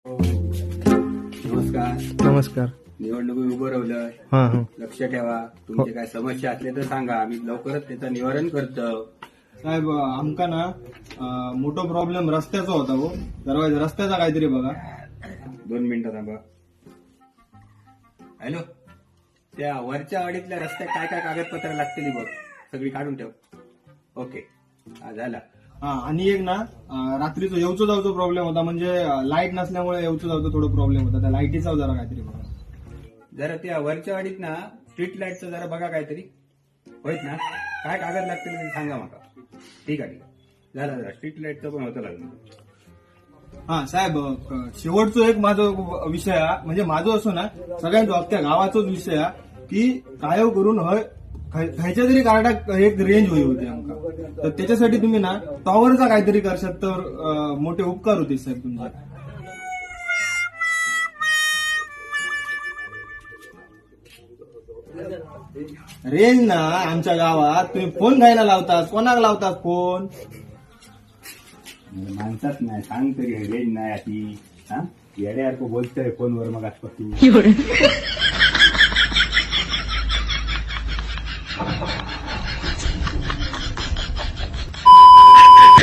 नमस्कार. नमस्कार. निवडणुकीत उभं राहिलं. हा हा लक्ष ठेवा. तुमचे काय समस्या असले तर सांगा, आम्ही लवकरच त्याचं निवारण करतो. साहेब आमका ना मोठा प्रॉब्लेम रस्त्याचा होता हो. जरा रस्त्याचा काहीतरी बघा. 2 मिनिटं थांबा. हॅलो, त्या वरच्या वाडीतल्या रस्त्यात काय काय कागदपत्र लागतील बघ, सगळी काढून ठेव. ओके, हा झाला. हा आणि एक ना रात्रीचं येऊचो जाऊचो प्रॉब्लेम होता, म्हणजे लाईट नसल्यामुळे येऊचो जाऊचो थोडं प्रॉब्लेम होता. त्या लाईटीचा जरा काहीतरी बघा. जरा त्या वरच्या वाडीत ना स्ट्रीट लाईटचं जरा बघा काहीतरी होईत ना. काय कागद लागतील ते सांगा मला. ठीक आहे, झालं. जरा स्ट्रीट लाईटचं पण होतं लागलं. हा साहेब, शेवटचा एक माझा विषय हा, म्हणजे माझं असं ना सगळ्यांचा अख्ख्या गावाचाच विषय हा की काय करून खायच्या तरी कार्डाक एक रेंज होती आमका. तर त्याच्यासाठी तुम्ही ना टॉवरचा काहीतरी करशात तर मोठे उपकार होते साहेब तुमचे. रेंज ना आमच्या गावात तुम्ही फोन घ्यायला लावतात, कोणाला लावतात फोन? माणसात नाही, सांग तरी रेंज नाही अशी. हा, येड्यासारखं बोलतोय फोनवर मग आजपासून.